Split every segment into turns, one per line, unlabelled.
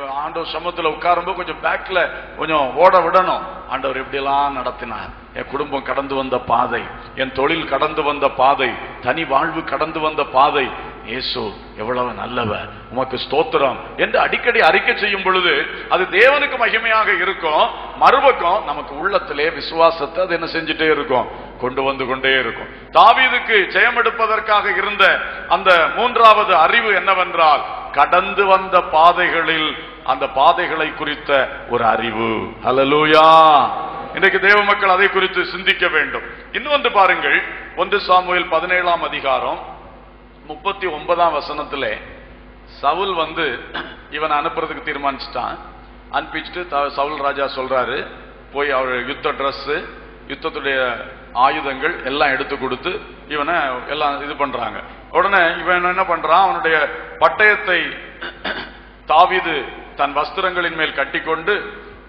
ஆண்டவர் சமூகத்தில் உட்காரும்போது கொஞ்சம் பேக்ல கொஞ்சம் ஓட விடணும். ஆண்டவர் எப்படியெல்லாம் நடத்தினார், என் குடும்பம் கடந்து வந்த பாதை, என் தொழில் கடந்து வந்த பாதை, தனி வாழ்வு கடந்து வந்த பாதை, இயேசு எவ்வளவு நல்லவர், உமக்கு ஸ்தோத்திரம் என்று அடிக்கடி அறிக்கை செய்யும் பொழுது அது தேவனுக்கு மகிமையாக இருக்கும். மறுபக்கம் நமக்கு உள்ளத்திலே விசுவாசத்தை அது என்ன செஞ்சுட்டே இருக்கும், கொண்டு வந்து கொண்டே இருக்கும். தாவீதுக்கு ஜெயம் எடுப்பதற்காக இருந்த அந்த மூன்றாவது அறிவு என்னவென்றால், கடந்து வந்த பாதைகளில் அந்த பாதைகளை குறித்த ஒரு அறிவு. ஹல்லேலூயா. இன்றைக்கு தேவ மக்கள் அதை குறித்து சிந்திக்க வேண்டும். இன்னொன்று பாருங்கள், 1 சாமுவேல் 17ஆம் அதிகாரம் 39ஆம் வசனத்திலே சவுல் இவனை அனுப்புறதுக்கு தீர்மானிச்சுட்டான். அனுப்பிச்சுட்டு சவுல் ராஜா சொல்றாரு, போய் அவர் யுத்த ட்ரெஸ், யுத்தத்துடைய ஆயுதங்கள் எல்லாம் எடுத்து கொடுத்து இவனை எல்லாம் இது பண்றாங்க. உடனே இவன் என்ன பண்றான், அவனுடைய பட்டயத்தை தாவீது தன் வஸ்திரங்களின் மேல் கட்டிக்கொண்டு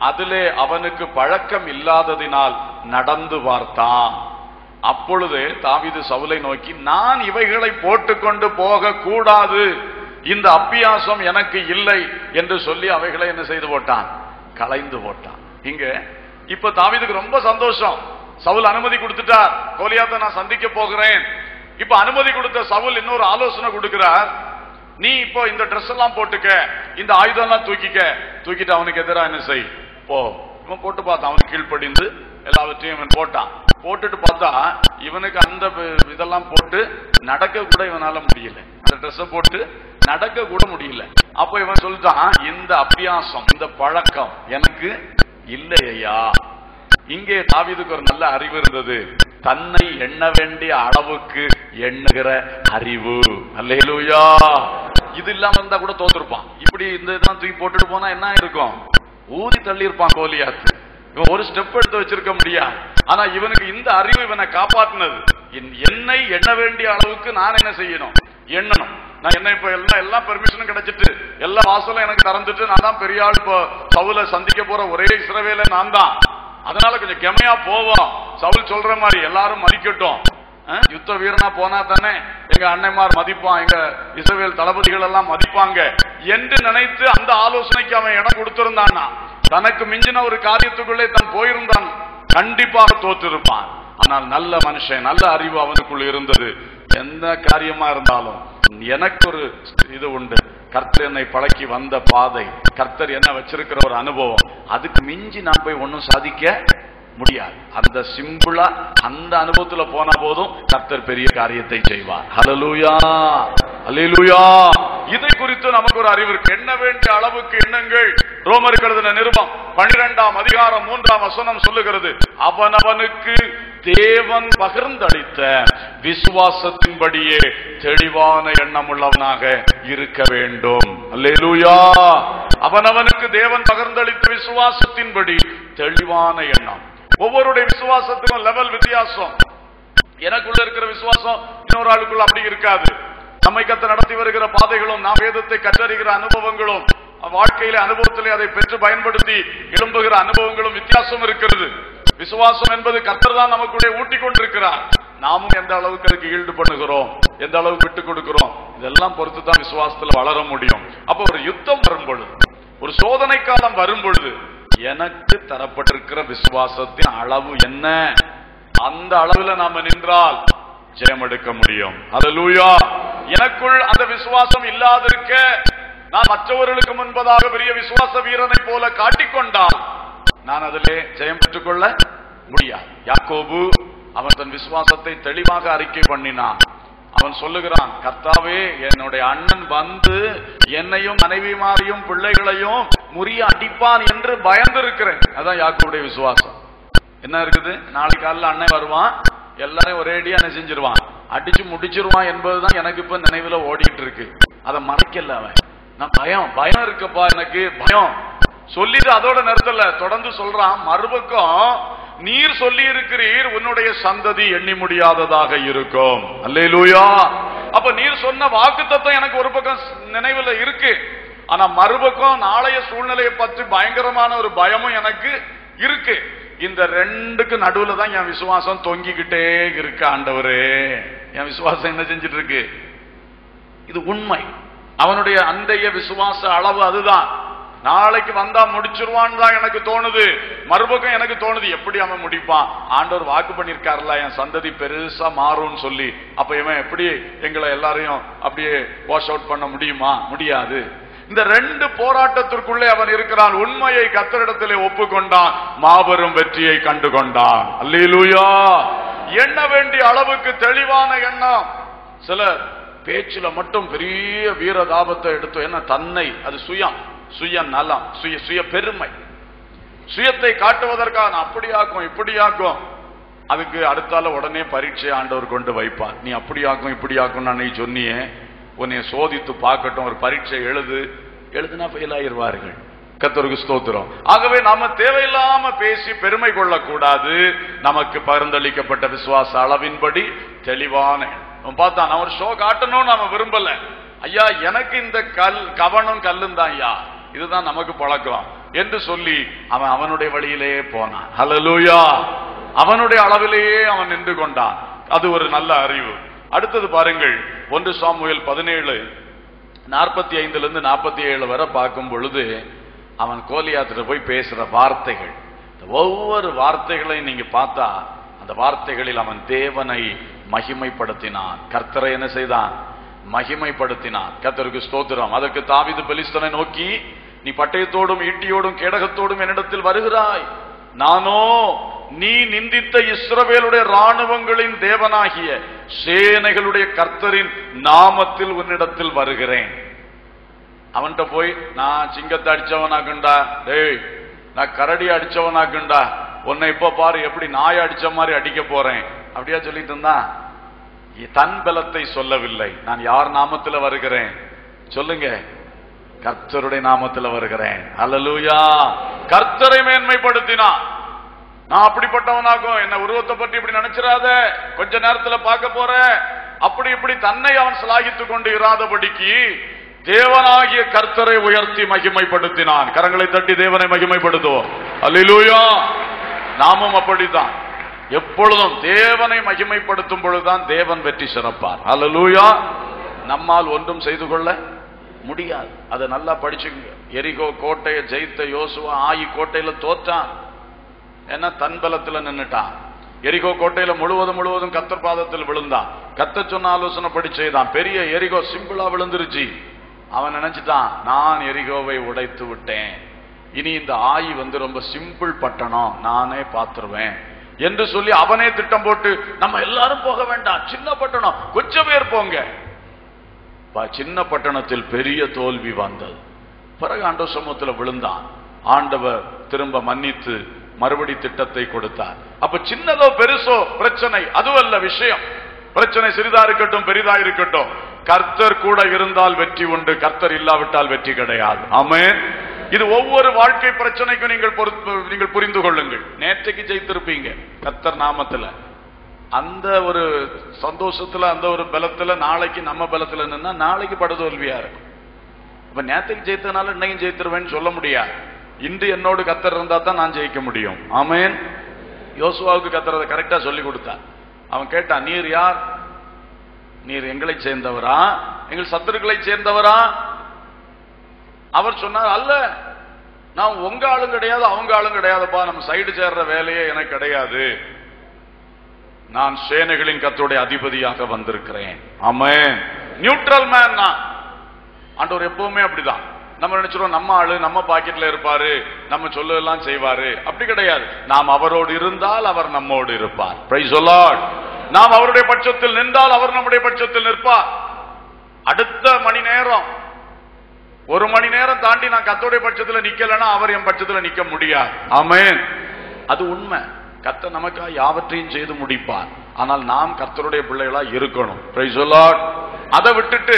அதிலே அவனுக்கு பழக்கம் இல்லாததினால் நடந்து பார்த்தான். அப்பொழுது தாவீது சவுலை நோக்கி, நான் இவைகளை போட்டுக்கொண்டு போக கூடாது, இந்த அப்பியாசம் எனக்கு இல்லை என்று சொல்லி அவைகளை என்ன செய்து போட்டான், களைந்து போட்டான். இங்க இப்ப தாவீதுக்கு ரொம்ப சந்தோஷம். சவுல் அனுமதி கொடுத்துட்டார், கோலியாத்தை நான் சந்திக்க போகிறேன். இப்ப அனுமதி கொடுத்த சவுல் இன்னொரு ஆலோசனை கொடுக்கிறார், நீ இப்போ இந்த ட்ரெஸ் எல்லாம் போட்டுக்க, இந்த ஆயுதம் எல்லாம் தூக்கிட்டு அவனுக்கு எதிராக என்ன செய் போ. இவன் போட்டு பார்த்தான், அவனுக்கு கீழ்ப்படிந்து எல்லாவற்றையும் இவன் போட்டான். போட்டுட்டு பார்த்தா இவனுக்கு அந்த இதெல்லாம் போட்டு நடக்க கூட இவனால முடியல, அந்த ட்ரெஸ் போட்டு நடக்க கூட முடியல. அப்ப இவன் சொல்லிட்டான், இந்த அபியாசம், இந்த பழக்கம் எனக்கு இல்லையா. இங்கே தாவீதுக்கு ஒரு நல்ல அறிவு இருந்தது, தன்னை எண்ண வேண்டிய அளவுக்கு எண்ணுகிற அறிவு. அல்லேலூயா. இது இல்லாம இருந்தா கூட தோத்துருப்பான். இப்படி இந்த இதெல்லாம் தூக்கி போட்டுட்டு போனா என்ன இருக்கும், ஊதி தள்ளி இருப்பான் கோலியாத்து. இவன் ஒரு ஸ்டெப் எடுத்து வச்சிருக்க முடியாது. ஆனா இவனுக்கு இந்த அறிவு இவனை காப்பாற்றினது. என்னை எண்ண வேண்டிய அளவுக்கு நான் என்ன செய்யணும், எண்ணணும். நான் என்ன இப்ப எல்லா பெர்மிஷனும் கிடைச்சிட்டு எல்லா வாசலும் எனக்கு திறந்துட்டு நான் தான் பெரிய ஆள், இப்போ சவுலை சந்திக்க போற ஒரே இஸ்ரவேல நான் தான், அதனால கொஞ்சம் கெமையா போவோம், சவுல் சொல்ற மாதிரி எல்லாரும் மதிக்கட்டும், யுத்த வீரனா போனா தானே எங்க அண்ணன்மார் மதிப்பான், எங்க இஸ்ரவேல் தளபதிகள் எல்லாம் மதிப்பாங்க என்று நினைத்து அந்த ஆலோசனைக்கு அவன் இடம் கொடுத்திருந்தான்னா, தனக்கு மிஞ்சின ஒரு காரியத்துக்குள்ளே தான் போயிருந்தான், கண்டிப்பாக தோற்றிருப்பான். ஆனால் நல்ல மனுஷன், நல்ல அறிவு அவனுக்குள் இருந்தது. எந்த காரியமா இருந்தாலும் எனக்கு ஒரு இது உண்டு, கர்த்தர் என்னை பழக்கி வந்த பாதை, கர்த்தர் என்ன வச்சிருக்கிற ஒரு அனுபவம், அதுக்கு மிஞ்சி நான் போய் ஒன்னும் சாதிக்க முடியாது. அந்த சிம்பிளா அந்த அனுபவத்துல போன போதும் கர்த்தர் பெரிய காரியத்தை செய்வார். ஹல்லேலூயா, ஹல்லேலூயா. இதை குறித்து நமக்கு ஒரு அறிவு இருக்கு. எண்ண வேண்டிய அளவுக்கு எண்ணங்கள். ரோமருக்கு எழுதின நிருபம் 12ஆம் அதிகாரம் 3ஆம் வசனம் சொல்லுகிறது, அவனவனுக்கு தேவன் பகிர்ந்தளித்த விசுவாசத்தின்படியே தெளிவான எண்ணம் உள்ளவனாக இருக்க வேண்டும். அல்லேலூயா. அவனவனுக்கு தேவன் பகிர்ந்தளித்த விசுவாசத்தின்படி தெளிவான எண்ணம். ஒவ்வொருடைய விசுவாசத்துக்கும் லெவல் வித்தியாசம். எனக்குள்ள இருக்கிற விசுவாசம் இன்னொரு ஆளுக்குள்ள அப்படி இருக்காது. நம்மை கத்த நடத்தி வருகிற பாதைகளும், நாம் வேதத்தை கற்றறிகிற அனுபவங்களும், வாழ்க்கையில அனுபவத்திலே அதை பெற்று பயன்படுத்தி எழும்புகிற அனுபவங்களும் வித்தியாசம் இருக்கிறது. விசுவாசம் என்பது கர்த்தர் தான் நமக்குள்ளே ஊட்டி கொண்டிருக்கிறார். நாமும் எந்த அளவுக்கு அதுக்கு ஈடு பண்ணுகிறோம், எந்த அளவுக்கு விட்டுக் கொடுக்கிறோம், இதெல்லாம் பொறுத்து தான் விசுவாசத்துல வளர முடியும். அப்ப ஒரு யுத்தம் வரும் பொழுது, ஒரு சோதனை காலம் வரும் பொழுது, எனக்கு தரப்பட்டிருக்கிற விசுவாசத்தின் அளவு என்ன, அந்த அளவுல நாம நின்றால் ஜெயம் எடுக்க முடியும். ஹல்லேலூயா. எனக்குள் அந்த விசுவாசம் இல்லாதிருக்க நான் மற்றவர்களுக்கு முன்பதாக பெரிய விசுவாச வீரனை போல காட்டிக்கொண்டால் நான் அதிலே ஜெயம் பெற்றுக்கொள்ள முடியாது. யாக்கோபு அவன் தன் விசுவாசத்தை தெளிவாக அறிக்கை பண்ணினான். அவன் சொல்லுகிறான், கர்த்தாவே, என்னுடைய அண்ணன் என்னையும் மனைவிமாரையும் பிள்ளைகளையும் முறிய அடிப்பான் என்று பயந்திருக்கிறேன். அதான் யாக்கோபுடைய விசுவாசம். என்ன இருக்குது, நாளைக்கு காலையில் அண்ணன் வருவான், எல்லாரையும் ஒரேடியா என்ன செஞ்சிருவான், அடிச்சு முடிச்சிருவான் என்பதுதான் எனக்கு இப்ப நினைவுல ஓடிட்டு இருக்கு. அதை மறைக்கல அவன். நான் பயம் இருக்கப்பா, எனக்கு பயம் சொல்லிட்டு அதோட நிறுத்தல, தொடர்ந்து சொல்றான். மறுபக்கம் நீர் சொல்லி இருக்கிறீர், உன்னுடைய சந்ததி எண்ணி முடியாததாக இருக்கும். அல்லேலூயா. அப்ப நீர் சொன்ன வாக்குத்தத்தம் எனக்கு ஒரு பக்கம் நினைவுல இருக்கு. ஆனா மறுபக்கம் நாளைய சூழ்நிலையை பற்றி பயங்கரமான ஒரு பயமும் எனக்கு இருக்கு. இந்த ரெண்டுக்கு நடுவுல தான் என் விசுவாசம் தொங்கிக்கிட்டே இருக்கு. ஆண்டவரே, என் விசுவாசம் என்ன செஞ்சிட்டு இருக்கு, இது உண்மை. அவனுடைய அந்தைய விசுவாச அளவு அதுதான். நாளைக்கு வந்தா முடிச்சிருவான் தான் எனக்கு தோணுது. மறுபக்கம் எனக்கு தோணுது, எப்படி அவன் முடிப்பான்? ஆண்டவர் வாக்கு பண்ணிருக்காருல, என் சந்ததி பெருசா மாறும்னு சொல்லி. அப்ப இவன் எப்படி எங்களை எல்லாரையும் அப்படியே வாஷ் அவுட் பண்ண முடியுமா? முடியாது. இந்த ரெண்டு போராட்டத்திற்குள்ளே அவன் இருக்கிறான். உண்மையை கர்த்தரிடத்திலே ஒப்புக்கொண்டான், மாபெரும் வெற்றியை கண்டு கொண்டான். அல்லேலூயா. எண்ண வேண்டிய அளவுக்கு தெளிவான எண்ணம். சில பேச்சுல மட்டும் பெரிய வீரதாபத்தை எடுத்து, என்ன தன்னை, அது சுய நலம், சுய பெருமை, சுயத்தை காட்டுவதற்காக அப்படியாக்கும் இப்படியாக்கும். அதுக்கு அடுத்தால உடனே பரீட்சை ஆண்டவர் கொண்டு வைப்பார். நீ அப்படியாக்கும் இப்படியாக்கும் நீ சொன்னியே, உன்னை சோதித்து பார்க்கட்டும், ஒரு பரீட்சை எழுதுனா ஃபெயில் ஆகிடுவார்கள். கர்த்தருக்கு ஸ்தோத்திரம். ஆகவே நாம தேவையில்லாம பேசி பெருமை கொள்ளக்கூடாது. நமக்கு பரிந்தளிக்கப்பட்ட விசுவாச அளவின்படி தெளிவான பார்த்தா, நான் ஒரு ஷோ காட்டணும்னு நாம விரும்பல. ஐயா, எனக்கு இந்த கவனம் கல்லும் தான் ஐயா, இதுதான் நமக்கு பழக்கம் என்று சொல்லி அவன் அவனுடைய வழியிலேயே போனான். ஹல்லேலூயா. அவனுடைய அளவிலேயே அவன் நின்று கொண்டான். அது ஒரு நல்ல அறிவு. அடுத்தது பாருங்கள், 1 சாமுவேல் 17:45-47 வரை பார்க்கும் பொழுது அவன் கோலியாத்திட்ட போய் பேசுற வார்த்தைகள், ஒவ்வொரு வார்த்தைகளையும் நீங்க பார்த்தா அந்த வார்த்தைகளில் அவன் தேவனை மகிமைப்படுத்தினான். கர்த்தரை என்ன செய்தான்? மகிமைப்படுத்தினான். கர்த்தருக்கு ஸ்தோத்திரம். அதற்கு தாவீது பெலிஸ்தனை நோக்கி, நீ பட்டயத்தோடும் ஈட்டியோடும் கேடகத்தோடும் என்னிடத்தில் வருகிறாய், நானோ நீ நிந்தித்த இஸ்ரவேலுடைய ராணுவங்களின் தேவனாகிய சேனைகளுடைய கர்த்தரின் நாமத்தில் உன்னிடத்தில் வருகிறேன். அவன்கிட்ட போய், நான் சிங்கத்தை அடிச்சவனாக்குண்டா, டேய் நான் கரடி அடிச்சவனாக்குண்டா, உன்னை இப்ப பாரு எப்படி நாய் அடிச்ச மாதிரி அடிக்க போறேன் அப்படியா சொல்லிட்டு இருந்தா? தன் பலத்தை சொல்லவில்லை. நான் யார் நாமத்தில் வருகிறேன் சொல்லுங்க? கர்த்தருடைய நாமத்தில் வருகிறேன். அல்லேலூயா. கர்த்தரை மேன்மைப்படுத்தினான். நான் அப்படிப்பட்டவனாகும், என்ன உருவத்தை பற்றி இப்படி நினைச்சிடாத, கொஞ்ச நேரத்தில் பார்க்க போற, அப்படி இப்படி தன்னை அவன் சிலாகித்துக் கொண்டு இராதபடிக்கு தேவனாகிய கர்த்தரை உயர்த்தி மகிமைப்படுத்தினான். கரங்களை தட்டி தேவனை மகிமைப்படுத்துவோம். அல்லேலூயா. நாமும் அப்படித்தான், எப்பொழுதும் தேவனை மகிமைப்படுத்தும் பொழுதுதான் தேவன் வெற்றி சிறப்பார். அல்லேலூயா. நம்மால் ஒன்றும் செய்து கொள்ள முடியாது. அதை நல்லா படிச்சுங்க. எரிகோ கோட்டையை ஜெயித்த யோசுவா ஆயி கோட்டையில தோற்றான். ஏன்னா தன் பலத்துல நின்னுட்டான். எரிகோ கோட்டையில முழுவதும் கர்த்தர் பாதத்தில் விழுந்தான். கர்த்தர் சொன்ன ஆலோசனை படி செய்தான். பெரிய எரிகோ சிம்பிளா விழுந்துருச்சு. அவன் நினைச்சிட்டான், நான் எரிகோவை உடைத்து விட்டேன், இனி இந்த ஆயி ரொம்ப சிம்பிள் பட்டணம், நானே பார்த்துருவேன் என்று சொல்லி அவனே திட்டம் போட்டு, நம்ம எல்லாரும் போக வேண்டாம், சின்ன பட்டணம், கொஞ்சம் பேர் போங்க. சின்ன பட்டணத்தில் பெரிய தோல்வி வந்தது. பிறகு ஆண்டவர் சமூகத்தில் விழுந்தான். ஆண்டவர் திரும்ப மன்னித்து மறுபடி திட்டத்தை கொடுத்தார். அப்ப சின்னதோ பெருசோ பிரச்சனை அதுவல்ல விஷயம். பிரச்சனை சிறிதா இருக்கட்டும் பெரிதா இருக்கட்டும், கர்த்தர் கூட இருந்தால் வெற்றி உண்டு, கர்த்தர் இல்லாவிட்டால் வெற்றி கிடையாது. ஆமென். இது ஒவ்வொரு வாழ்க்கை பிரச்சனைக்கும் நீங்கள் புரிந்து கொள்ளுங்கள். நேற்றைக்கு ஜெயித்திருப்பீங்க கர்த்தர் நாமத்துல, அந்த ஒரு சந்தோஷத்துல, அந்த ஒரு பலத்துல, நாளைக்கு நம்ம பலத்துல நின்னா நாளைக்கு படுதோல்வியா இருக்கும். இப்ப நேற்றுக்கு ஜெயித்தனால இன்னைக்கும் ஜெயித்திருவேன்னு சொல்ல முடியாது. இன்று என்னோடு கர்த்தர் இருந்தா தான் நான் ஜெயிக்க முடியும். ஆமென். யோசுவாவுக்கு கர்த்தர் அதை கரெக்டா சொல்லி கொடுத்தார். அவன் கேட்டான், நீர் யார்? நீர் எங்களை சேர்ந்தவரா, எங்கள் சத்துருக்களை சேர்ந்தவரா? அவர் சொன்னார், அல்ல, நான் உங்க ஆளும் கிடையாது அவங்க ஆளும் கிடையாதுப்பா, நம்ம சைடு சேர்ற வேலையே எனக்கு கிடையாது, நான் சேனைகளின் கர்த்தருடைய அதிபதியாக வந்திருக்கிறேன். ஆமென். நியூட்ரல் மேன் நான். ஆண்டவர் எப்பவுமே அப்படிதான். நம்ம நினைச்சிருவோம் நம்ம ஆளு நம்ம பாக்கெட்ல இருப்பாரு, நம்ம சொல்லலாம் செய்வாரு. அப்படி கிடையாது. நாம் அவரோடு இருந்தால் அவர் நம்மோடு இருப்பார். Price the Lord. நாம் அவருடைய பட்சத்தில் நின்றால் அவர் நம்முடைய பட்சத்தில் நிற்பார். அடுத்த மணி நேரம், ஒரு மணி நேரம் தாண்டி நான் கர்த்தருடைய பட்சத்தில் நிக்கலன்னா அவர் என் பட்சத்தில் நிக்க முடியாது. ஆமென். அது உண்மை. கர்த்தர் நமக்காக யாவற்றையும் செய்து முடிப்பார். ஆனால் நாம் கர்த்தருடைய பிள்ளைகளா இருக்கணும். Price the Lord. அதை விட்டுட்டு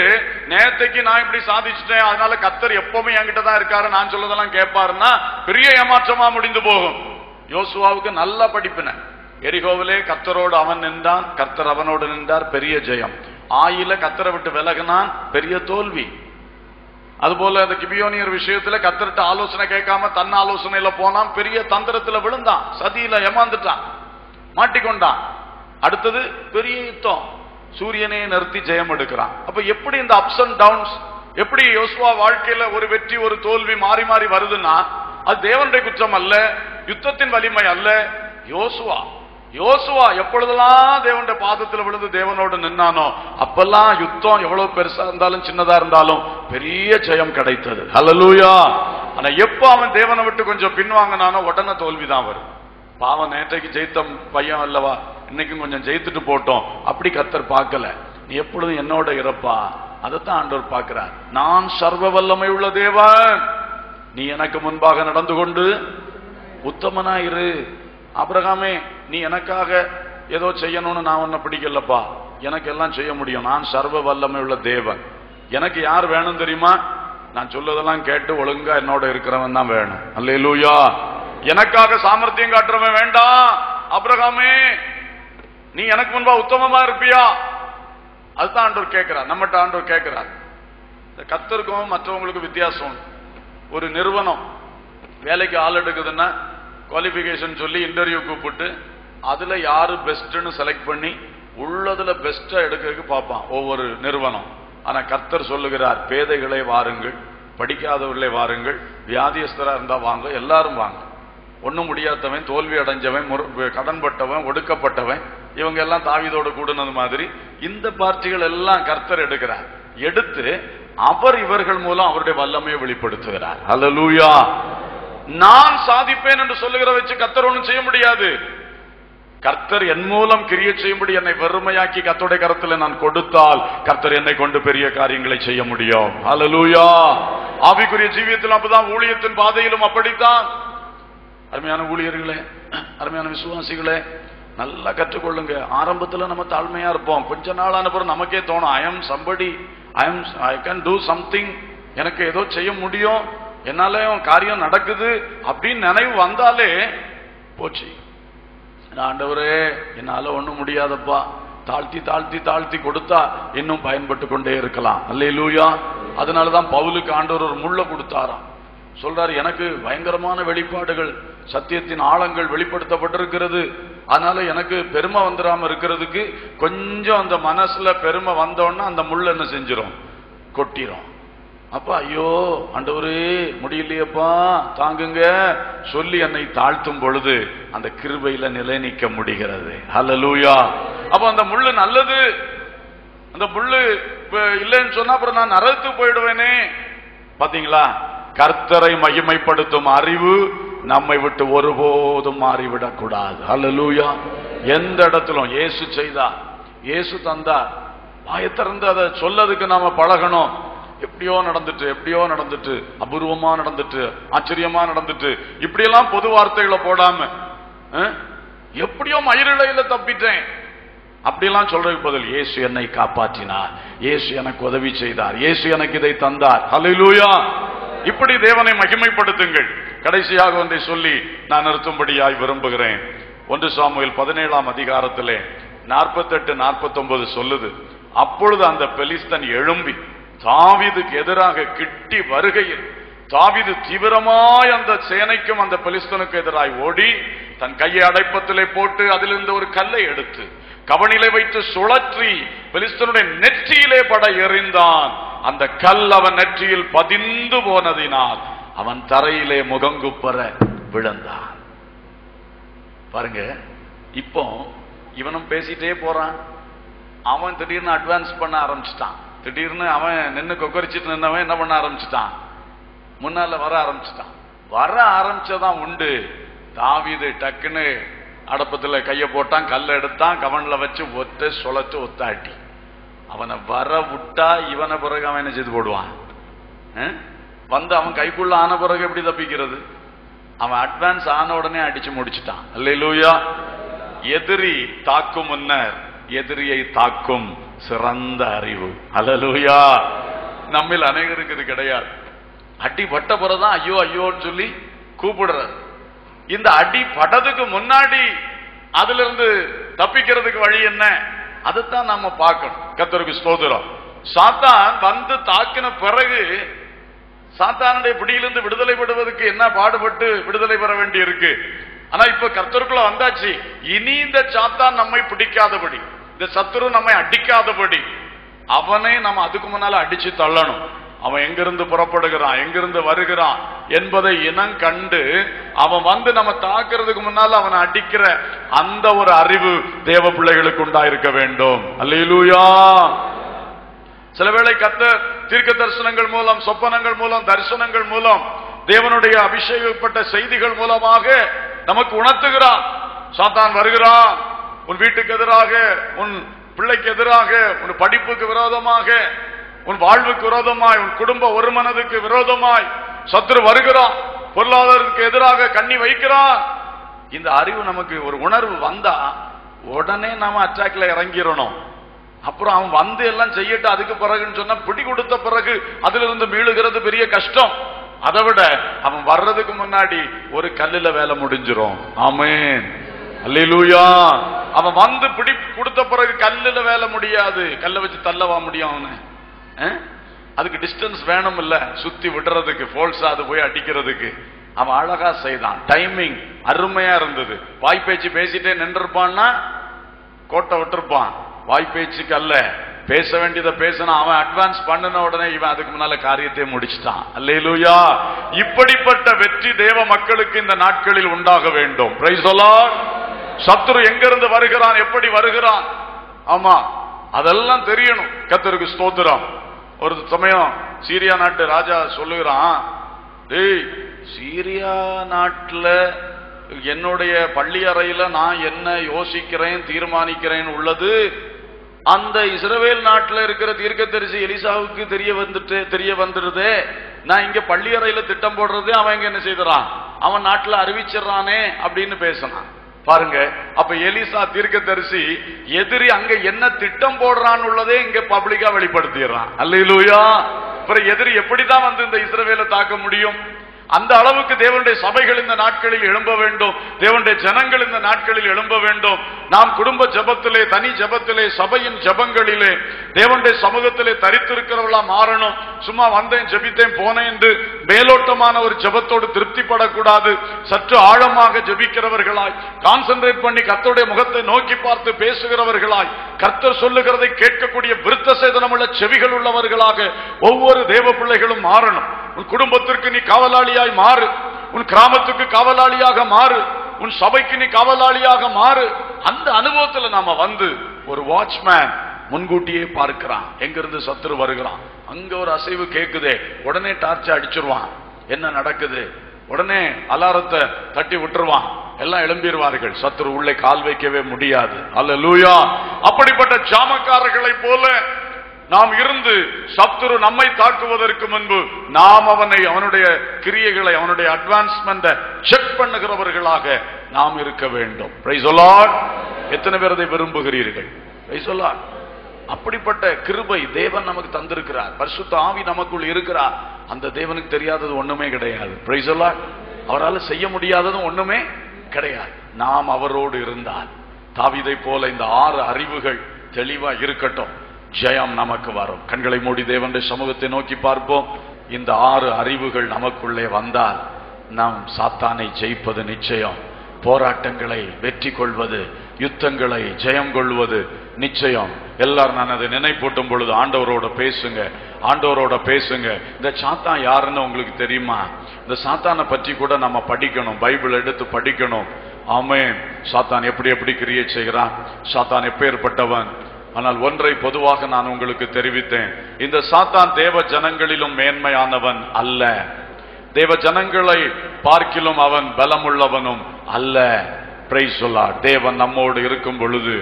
நேத்தைக்கு நான் இப்படி சாதிச்சுட்டேன், அதனால கர்த்தர் எப்பவுமே என்கிட்ட தான் இருக்காரு, நான் சொல்லதெல்லாம் கேட்பாருன்னா பெரிய ஏமாற்றமா முடிந்து போகும். யோசுவாவுக்கு நல்ல படிப்பின. எரிகோவிலே கர்த்தரோடு அவன் நின்றான், கர்த்தர் அவனோடு நின்றார், பெரிய ஜெயம். ஆயில கர்த்தரை விட்டு விலகினான், பெரிய தோல்வி. அதுபோல அந்த கிபியோனியர் விஷயத்துல கர்த்தர்ட்ட ஆலோசனை கேட்காம தன் ஆலோசனையில போனான், பெரிய தந்திரத்துல விழுந்தான், சதியில ஏமாந்துட்டான், மாட்டிக்கொண்டான். அடுத்தது பெரிய யுத்தம், சூரியனே நிறுத்தி ஜெயம் எடுக்கிறான். அப்ப எப்படி இந்த அப்ஸ் அண்ட் டவுன்ஸ் எப்படி யோசுவா வாழ்க்கையில ஒரு வெற்றி ஒரு தோல்வி மாறி மாறி வருதுன்னா அது தேவனுடைய குற்றம் அல்ல, யுத்தத்தின் வலிமை அல்ல. யோசுவா எப்பொழுதெல்லாம் தேவனுடைய பாதத்தில் விழுந்து தேவனோடு நின்னானோ அப்பெல்லாம் யுத்தம் எவ்வளவு பெருசா இருந்தாலும் சின்னதா இருந்தாலும் பெரிய ஜெயம் கிடைத்தது. ஹல்லேலூயா. ஆனா எப்ப அவன் தேவனை விட்டு கொஞ்சம் பின்வாங்கினானோ உடனே தோல்விதான் வரும். பாவம், நேற்றைக்கு ஜெயித்த பையன் அல்லவா, இன்னைக்கும் கொஞ்சம் ஜெயித்துட்டு போட்டோம், அப்படி கர்த்தர் பார்க்கல. நீ எப்பொழுதும் என்னோட இருப்பா, அதைத்தான் ஆண்டவர் பார்க்கிறார். நான் சர்வ வல்லமை உள்ள தேவன், நீ எனக்கு முன்பாக நடந்து கொண்டு உத்தமனாயிரு. ஆபிரகாமே, நீ எனக்காக ஏதோ செய்யணும்னு நான் உன்னை பிடிக்கலப்பா, எனக்கு எல்லாம் செய்ய முடியும். நான் சர்வ வல்லமை உள்ள தேவன். எனக்கு யார் வேணும் தெரியுமா? நான் சொல்லதெல்லாம் கேட்டு ஒழுங்கா என்னோட இருக்கிறவன் தான் வேணும். அல்லேலூயா. எனக்காக சாமர்த்தியம் காட்டுறவன் வேண்டாம். ஆபிரகாமே, நீ எனக்கு முன்பா உத்தமமா இருப்பியா? அதுதான் ஆண்டவர் கேட்கிறார், நம்மகிட்ட ஆண்டவர் கேட்கிறார். இந்த கர்த்தருக்கும் மற்றவங்களுக்கும் வித்தியாசம். ஒரு நிறுவனம் வேலைக்கு ஆள் எடுக்குதுன்னா குவாலிஃபிகேஷன் சொல்லி இன்டர்வியூ கூப்பிட்டு அதுல யாரு பெஸ்ட்னு செலக்ட் பண்ணி உள்ளதுல பெஸ்டா எடுக்கிறதுக்கு பார்ப்பான் ஒவ்வொரு நிறுவனம். ஆனா கர்த்தர் சொல்லுகிறார், பேதைகளை வாருங்கள், படிக்காதவர்களே வாருங்கள், வியாதியஸ்தரா இருந்தா வாங்க, எல்லாரும் வாங்க. ஒன்னும் முடியாதவன், தோல்வி அடைஞ்சவன், கடன்பட்டவன், ஒடுக்கப்பட்டவன், இவங்க எல்லாம் தாவீதோடு கூடுனது மாதிரி இந்த பார்ட்டிகள் எல்லாம் கர்த்தர் எடுக்கிறார். எடுத்து அவர் இவர்கள் மூலம் அவருடைய வல்லமையை வெளிப்படுத்துகிறார். ஹல்லேலூயா. நான் சாதிப்பேன் என்று சொல்லுகிற வச்சு கர்த்தர் ஒன்றும் செய்ய முடியாது. கர்த்தர் என் மூலம் கிரியை செய்யும்படி என்னை வெறுமையாக்கி கர்த்தருடைய கரத்தில் நான் கொடுத்தால் கர்த்தர் என்னை கொண்டு பெரிய காரியங்களை செய்ய முடியும். ஹல்லேலூயா. ஆவிக்குரிய ஜீவியத்தில் அப்பதான், ஊழியத்தின் பாதையிலும் அப்படித்தான். அருமையான ஊழியர்களே, அருமையான விசுவாசிகளே, நல்லா கற்றுக்கொள்ளுங்க. ஆரம்பத்துல நம்ம தாழ்மையா இருப்போம், கொஞ்ச நாள் அனுப்புறம் நமக்கே தோணும், ஐ கேன் டூ சம்திங், எனக்கு ஏதோ செய்ய முடியும், என்னால காரியம் நடக்குது அப்படின்னு நினைவு வந்தாலே போச்சு. ஆண்டவரே, என்னால ஒண்ணும் முடியாதப்பா, தாழ்த்தி தாழ்த்தி தாழ்த்தி கொடுத்தா இன்னும் பயன்பட்டு கொண்டே இருக்கலாம். அல்லேலூயா. அதனாலதான் பவுலுக்கு ஆண்டவர் ஒரு முள்ள கொடுத்தாராம். சொல்றாரு, எனக்கு பயங்கரமான வெளிப்பாடுகள், சத்தியத்தின் ஆழங்கள் வெளிப்படுத்தப்பட்டிருக்கிறது, அதனால எனக்கு பெருமை வந்துடாம இருக்கிறதுக்கு கொஞ்சம் அந்த மனசுல பெருமை வந்தோன்னா அந்த முள் என்ன செஞ்சிரும், கொட்டிரும். அப்ப ஐயோ ஆண்டவரே முடியலையப்பா தாங்குங்க சொல்லி என்னை தாழ்த்தும் பொழுது அந்த கிருபையில நிலை நிற்க முடிகிறது. ஹல்லேலூயா. அப்ப அந்த முள்ளு நல்லது, அந்த முள்ளு இல்லைன்னு சொன்னா அப்புறம் நான் நரகத்துக்கு போயிடுவேனே. பாத்தீங்களா, கர்த்தரை மகிமைப்படுத்தும் அறிவு நம்மை விட்டு ஒருபோதும் மாறிவிடக் கூடாது. ஹல்லேலூயா. எந்த இடத்திலும் இயேசு செய்தார், இயேசு தந்தார், வாயை திறந்து அதை சொல்லதுக்கு நாம பழகணும். எப்படியோ நடந்துட்டு அபூர்வமா நடந்துட்டு ஆச்சரியமா நடந்துட்டு இப்படியெல்லாம் பொது வார்த்தைகளை போடாம எப்படியோ மயிரிழையில தப்பிட்டேன் அப்படியெல்லாம் சொல்றதுக்கு பதில், இயேசு என்னை காப்பாற்றினார், இயேசு எனக்கு உதவி செய்தார், இயேசு எனக்கு இதை தந்தார். ஹல்லேலூயா. இப்படி தேவனை மகிமைப்படுத்துங்கள். கடைசியாக ஒன்றை சொல்லி நான் நிறுத்தும்படியாய் விரும்புகிறேன். 1 சாமுவேல் 17ஆம் அதிகாரத்திலே 48-49 சொல்லுது, அப்பொழுது அந்த பெலிஸ்தன் எழும்பி தாவீதுக்கு எதிராக கிட்டி வருகையில் தாவீது தீவிரமாய் அந்த சேனைக்கும் அந்த பெலிஸ்தனுக்கு எதிராய் ஓடி தன் கையை அடைப்பத்திலே போட்டு அதிலிருந்து ஒரு கல்லை எடுத்து கவனிலே வைத்து சுழற்றி பெலிஸ்தனுடைய நெற்றியிலே பட எறிந்தான். அந்த கல் அவன் நெற்றியில் பதிந்து போனதினால் அவன் தரையிலே முகங்குப்பற விழுந்தான். பாருங்க, இப்போ இவனும் பேசிட்டே போறான், அவன் திடீர்னு அட்வான்ஸ் பண்ண ஆரம்பிச்சுட்டான். திடீர்னு அவன் நின்று கொக்கரிச்சிட்டு நின்றவன் என்ன பண்ண ஆரம்பிச்சுட்டான், முன்னால வர ஆரம்பிச்சதான் உண்டு. தாவீது டக்குன்னு அடப்பத்துல கைய போட்டான், கல்ல எடுத்தான், கவன்ல வச்சு சுழச்சு ஒத்தாட்டி அவனை வர விட்டா இவனை பிறகு அவன் என்ன செய்து போடுவான், வந்து அவன் கைக்குள்ள ஆன பிறகு எப்படி தப்பிக்கிறது? அவன் அட்வான்ஸ் ஆன உடனே அடிச்சு முடிச்சுட்டான். அல்லேலூயா. எதிரி தாக்கும் முன்னர் எதிரியை தாக்கும் சிறந்த அறிவு. அல்லேலூயா. நம்மில் அநேகருக்கு இது கிடையாது. அடி பட்ட பிறகுதான் ஐயோ ஐயோன்னு சொல்லி கூப்பிடுற. இந்த அடி பட்டதுக்கு முன்னாடி அதுல இருந்து தப்பிக்கிறதுக்கு வழி என்ன, அதைத்தான் நாம பார்க்கணும். கர்த்தருக்கு ஸ்தோத்திரம். சாத்தான் வந்து தாக்கின பிறகு சாத்தானுடைய பிடியிலிருந்து விடுதலை பெறுவதற்கு என்ன பாடுபட்டு விடுதலை பெற வேண்டி இருக்கு. ஆனா இப்ப கர்த்தருக்குள்ள வந்தாச்சு. இனி இந்த சாத்தான் நம்மை பிடிக்காதபடி, இந்த சத்துரு நம்மை அடிக்காதபடி அவனை நம்ம அதுக்கு முன்னால அடிச்சு தள்ளணும். அவன் எங்கிருந்து புறப்படுகிறான், எங்கிருந்து வருகிறான் என்பதை இனம் கண்டு அவன் வந்து நம்ம தாக்குறதுக்கு முன்னால அவனை அடிக்கிற அந்த ஒரு அறிவு தேவ பிள்ளைகளுக்கு உண்டாயிருக்க வேண்டும். அல்லேலூயா. சில வேளை கர்த்தர் தீர்க்க தரிசனங்கள் மூலம், சொப்பனங்கள் மூலம், தரிசனங்கள் மூலம், தேவனுடைய அபிஷேகப்பட்ட செய்திகள் மூலமாக நமக்கு உணர்த்துகிறான். சாத்தான் வருகிறான், உன் வீட்டுக்கு எதிராக, உன் பிள்ளைக்கு எதிராக, உன் படிப்புக்கு விரோதமாக, உன் வாழ்வுக்கு விரோதமாய், உன் குடும்ப ஒரு மனதுக்கு விரோதமாய் சத்துரு வருகிறான், பொருளாதாரத்துக்கு எதிராக கண்ணி வைக்கிறான். இந்த அறிவு நமக்கு ஒரு உணர்வு வந்தா உடனே நாம அட்டாக்ல இறங்கிடணும். அப்புறம் அவன் வந்து எல்லாம் செய்யட்டு அதுக்கு பிறகுன்னு சொன்னா பிடி கொடுத்த பிறகு அதுல இருந்து மீளுகிறது பெரிய கஷ்டம். அதை விட அவன் வர்றதுக்கு முன்னாடி ஒரு கல்லுல வேலை முடிஞ்சிரும். ஆமென், அல்லேலூயா. அவன் வந்து பிடி கொடுத்த பிறகு கல்லுல வேலை முடியாது, கல்லை வச்சு தள்ளவா முடியும் அவனு? அதுக்கு டிஸ்டன்ஸ் வேணும் இல்ல, சுத்தி விடுறதுக்கு, போல்ஸா அது போய் அடிக்கிறதுக்கு. அவன் அழகா செய்தான், டைமிங் அருமையா இருந்தது. வாய்ப்பேச்சு பேசிட்டே நின்றுப்பான்னா கோட்டை விட்டுருப்பான். வாய்ப்பேச்சுக்கு அல்ல, பேச வேண்டியதை பேசினா அவன் அட்வான்ஸ் பண்ணின உடனே இவன் அதுக்கு முன்னால காரியத்தை முடிச்சிட்டான். அல்லேலூயா. இப்படிப்பட்ட வெற்றி தேவ மக்களுக்கு இந்த நாட்களில் உண்டாக வேண்டும். Price the Lord. சத்துரு எங்கிருந்து வருகிறான், எப்படி வருகிறான், ஆமா அதெல்லாம் தெரியணும். கர்த்தருக்கு ஸ்தோத்திரம். ஒரு சமயம் சீரியா நாட்டு ராஜா சொல்லுகிறான், டேய் சீரியா நாட்டுல என்னுடைய பள்ளி அறையில நான் என்ன யோசிக்கிறேன் தீர்மானிக்கிறேன் உள்ளது, அந்த இஸ்ரவேல் நாட்டில் இருக்கிற தீர்க்கதரிசி எலிசாவுக்கு தெரிய வந்துடுதே, நான் இங்க பள்ளி அறையில திட்டம் போடுறது அவன் இங்க என்ன செய்யறான், அவன் நாட்டுல அறிவிச்சிடறானே அப்படின்னு பேசினான். பாருங்க, அப்ப எலிசா தீர்க்கதரிசி எதிரி அங்க என்ன திட்டம் போடுறான்னு உள்ளதே இங்க பப்ளிக்கா வெளிப்படுத்திடுறான். அல்லேலூயா. அப்புறம் எதிரி எப்படிதான் வந்து இந்த இஸ்ரவேலை தாக்க முடியும்? அந்த அளவுக்கு தேவனுடைய சபைகள் இந்த நாட்களில் எழும்ப வேண்டும், தேவனுடைய ஜனங்கள் இந்த நாட்களில் எழும்ப வேண்டும். நாம் குடும்ப ஜபத்திலே, தனி ஜபத்திலே, சபையின் ஜபங்களிலே, தேவனுடைய சமூகத்திலே தரித்திருக்கிறவர்களா மாறணும். சும்மா வந்தேன் ஜபித்தேன் போனேன் என்று மேலோட்டமான ஒரு ஜபத்தோடு திருப்திப்படக்கூடாது. சற்று ஆழமாக ஜபிக்கிறவர்களாய், கான்சென்ட்ரேட் பண்ணி கர்த்தருடைய முகத்தை நோக்கி பார்த்து பேசுகிறவர்களாய், கர்த்தர் சொல்லுகிறதை கேட்கக்கூடிய விருத்த சேதனமுள்ள செவிகள் உள்ளவர்களாக ஒவ்வொரு தேவ பிள்ளைகளும் மாறணும். உன் குடும்பத்திற்கு நீ காவலாளியாய் மாறு, உன் கிராமத்துக்கு காவலாளியாக மாறு, உன் சபைக்கு நீ காவலாளியாக மாறு. அந்த அனுபவத்தில் நாம வந்து ஒரு வாட்ச்மேன் முன்கூட்டியே பார்க்கிறான், எங்கிருந்து சத்துரு வருகிறான், அங்க ஒரு அசைவு கேக்குதே, உடனே டார்ச் அடிச்சிருவான், என்ன நடக்குது, உடனே அலாரத்தை தட்டி விட்டுருவான், எல்லாம் எழும்பிடுவார்கள், சத்துரு உள்ளே கால் வைக்கவே முடியாது. அல்லேலூயா. அப்படிப்பட்ட ஜாமக்காரர்களை போல நாம் இருந்து சத்துரு நம்மை தாக்குவதற்கு முன்பு நாம் அவனுடைய கிரியைகளை, அவனுடைய அட்வான்ஸ்மென்ட் செக் பண்ணுகிறவர்களாக நாம் இருக்க வேண்டும். Price the Lord. எத்தனை பேர் அதை விரும்புகிறீர்கள்? Price the Lord. அப்படிப்பட்ட கிருபை தேவன் நமக்கு தந்திருக்கிறார். பரிசுத்த ஆவி நமக்குள் இருக்கிறார். அந்த தேவனுக்கு தெரியாதது ஒண்ணுமே கிடையாது. Price the Lord. அவரால் செய்ய முடியாததும் ஒண்ணுமே கிடையாது. நாம் அவரோடு இருந்தால் தாவீதை போல இந்த 6 அறிவுகள் தெளிவா இருக்கட்டும், ஜெயம் நமக்கு வரும். கண்களை மூடி தேவனுடைய சமூகத்தை நோக்கி பார்ப்போம். இந்த 6 அறிவுகள் நமக்குள்ளே வந்தால் நாம் சாத்தானை ஜெயிப்பது நிச்சயம். போராட்டங்களை வெற்றி கொள்வது, யுத்தங்களை ஜெயம் கொள்வது நிச்சயம். எல்லாரும் நான் அதை நினைப்பூட்டும் பொழுது ஆண்டவரோட பேசுங்க, ஆண்டவரோட பேசுங்க. இந்த சாத்தான் யாருன்னு உங்களுக்கு தெரியுமா? இந்த சாத்தானை பற்றி கூட நம்ம படிக்கணும், பைபிள் எடுத்து படிக்கணும். ஆமென். சாத்தான் எப்படி கிரியை செய்கிறான், சாத்தான் எப்பேற்பட்டவன். ஆனால் ஒன்றை பொதுவாக நான் உங்களுக்கு தெரிவித்தேன், இந்த சாத்தான் தேவ ஜனங்களிலும் மேன்மையானவன் அல்ல, தேவ ஜனங்களை பார்க்கிலும் அவன் பலமுள்ளவனும் அல்ல. Price the Lord. தேவன் நம்மோடு இருக்கும் பொழுது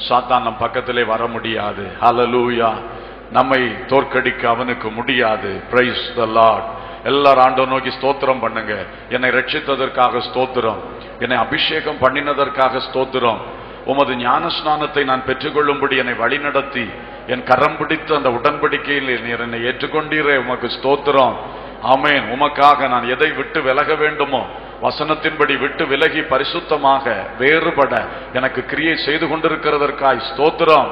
சாத்தான் நம் பக்கத்திலே வர முடியாது. ஹல்லேலூயா. நம்மை தோற்கடிக்க அவனுக்கு முடியாது. Price the Lord. எல்லாரும் ஆண்டவரை நோக்கி ஸ்தோத்திரம் பண்ணுங்க. என்னை ரட்சித்ததற்காக ஸ்தோத்திரம், என்னை அபிஷேகம் பண்ணினதற்காக ஸ்தோத்திரம், உமது ஞான ஸ்நானத்தை நான் பெற்றுக்கொள்ளும்படி என்னை வழிநடத்தி என் கரம் பிடித்து அந்த உடன்படிக்கையில் நீர் என்னை ஏற்றுக்கொண்டீரே, உமக்கு ஸ்தோத்திரம். ஆமென். உமக்காக நான் எதை விட்டு விலக வேண்டுமோ வசனத்தின்படி விட்டு விலகி பரிசுத்தமாக வேறுபட எனக்கு கிரியை செய்து கொண்டிருக்கிறதற்காய் ஸ்தோத்திரம்.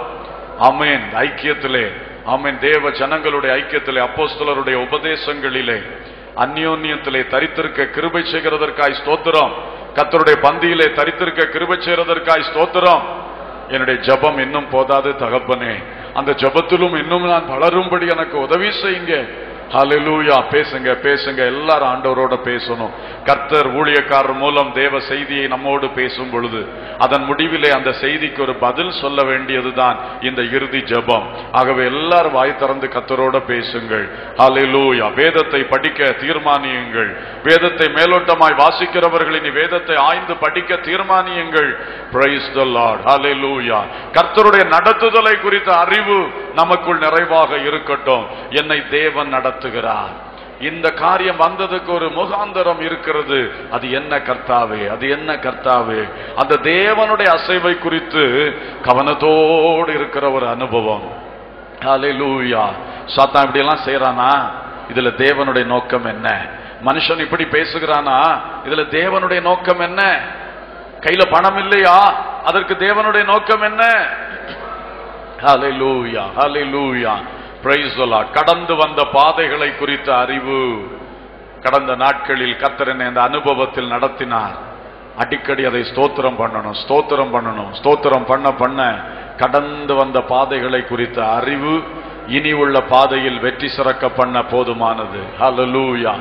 ஆமென். ஐக்கியத்திலே, ஆமென், தேவ ஜனங்களுடைய ஐக்கியத்திலே, அப்போஸ்தலருடைய உபதேசங்களிலே, அந்யோன்யத்திலே தரித்திருக்க கிருபை செய்கிறதற்காய் ஸ்தோத்திரம். கர்த்தருடைய பந்தியிலே தரித்திருக்க கிருபை செய்கிறதற்காய் ஸ்தோத்திரம். என்னுடைய ஜபம் இன்னும் போதாது தகப்பனே, அந்த ஜபத்திலும் இன்னும் நான் வளரும்படி எனக்கு உதவி செய்யுங்க. ஹல்லேலூயா. பேசுங்க பேசுங்க, எல்லாரும் ஆண்டவரோட பேசணும். கர்த்தர் ஊழியக்காரர் மூலம் தேவ செய்தியை நம்மோடு பேசும் பொழுது அதன் முடிவிலே அந்த செய்திக்கு ஒரு பதில் சொல்ல வேண்டியதுதான் இந்த இறுதி ஜெபம். ஆகவே எல்லாரும் வாய் திறந்து கர்த்தரோட பேசுங்கள். ஹல்லேலூயா. வேதத்தை படிக்க தீர்மானியுங்கள். வேதத்தை மேலோட்டமாய் வாசிக்கிறவர்கள் இனி வேதத்தை ஆய்ந்து படிக்க தீர்மானியுங்கள். Price the Lord. ஹல்லேலூயா. கர்த்தருடைய நடத்துதலை குறித்த அறிவு நமக்குள் நிறைவாக இருக்கட்டும். என்னை தேவன் நடத்துகிறார். இந்த காரியம் வந்ததுக்கு ஒரு முகாந்தரம் இருக்கிறது. அது என்ன கர்த்தாவே, அது என்ன கர்த்தாவே? அந்த தேவனுடைய அசைவை குறித்து கவனத்தோடு இருக்கிற ஒரு அனுபவம். ஹல்லேலூயா. சாத்தான் இப்படி எல்லாம் செய்யறானா, இதுல தேவனுடைய நோக்கம் என்ன? மனுஷன் இப்படி பேசுகிறானா, இதுல தேவனுடைய நோக்கம் என்ன? கையில பணம் இல்லையா, அதற்கு தேவனுடைய நோக்கம் என்ன? Hallelujah, hallelujah. Praise the Lord. கடந்து வந்த பாதைகளை குறித்த அறிவு. கடந்த நாட்களில் கர்த்தர் என்னை அந்த அனுபவத்தில் நடத்தினார். அடிக்கடி அதை ஸ்தோத்திரம் பண்ணணும், ஸ்தோத்திரம் பண்ணணும். ஸ்தோத்திரம் பண்ண பண்ண கடந்து வந்த பாதைகளை குறித்த அறிவு இனி உள்ள பாதையில் வெற்றி சிறக்க பண்ண போதுமானது. ஹல்லேலூயா,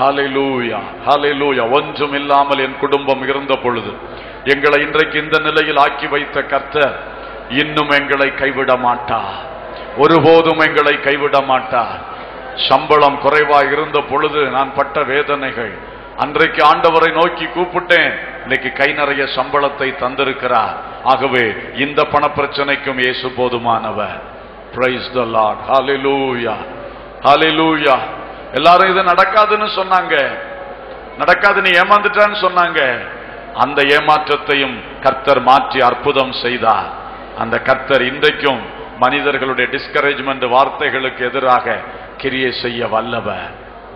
ஹல்லேலூயா, ஹல்லேலூயா. ஒன்றும் இல்லாமல் என் குடும்பம் இருந்த பொழுது எங்களை இன்றைக்கு இந்த நிலையில் ஆக்கி வைத்த கர்த்தர் இன்னும் எங்களை கைவிட மாட்டார். ஒருபோதும் எங்களை கைவிட மாட்டார். சம்பளம் குறைவாக இருந்த பொழுது நான் பட்ட வேதனைகள், அன்றைக்கு ஆண்டவரை நோக்கி கூப்பிட்டேன். இன்னைக்கு கை நிறைய சம்பளத்தை தந்திருக்கிறார். ஆகவே இந்த பண பிரச்சனைக்கும் இயேசு போதுமானவர். Praise the Lord. Hallelujah, hallelujah. எல்லாரும் இது நடக்காதுன்னு சொன்னாங்க, நடக்காதுன்னு ஏமாந்துட்டான்னு சொன்னாங்க. அந்த ஏமாற்றத்தையும் கர்த்தர் மாற்றி அற்புதம் செய்தார். அந்த கர்த்தர் இன்றைக்கும் மனிதர்களுடைய டிஸ்கரேஜ்மெண்ட் வார்த்தைகளுக்கு எதிராக கிரியை செய்ய வல்லவர்.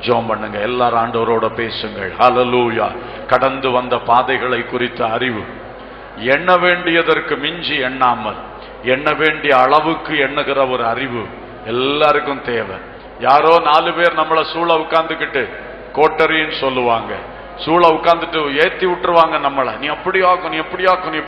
ஜெபம் பண்ணுங்க, எல்லாரும் ஆண்டவரோட பேசுங்கள். ஹல்லேலூயா. கடந்து வந்த பாதைகளை குறித்த அறிவு, எண்ண வேண்டியதற்கு மிஞ்சி எண்ணாமல் எண்ண வேண்டிய அளவுக்கு எண்ணுகிற ஒரு அறிவு எல்லாருக்கும் தேவை. யாரோ 4 பேர் நம்மளை சூழ உட்கார்ந்துக்கிட்டு கோட்டரின்னு சொல்லுவாங்க, சூழ உட்கார்ந்துட்டு ஏத்தி விட்டுருவாங்க நம்மள. நீ அப்படி ஆக்கும், நீ எப்படி ஆக்கும், நீ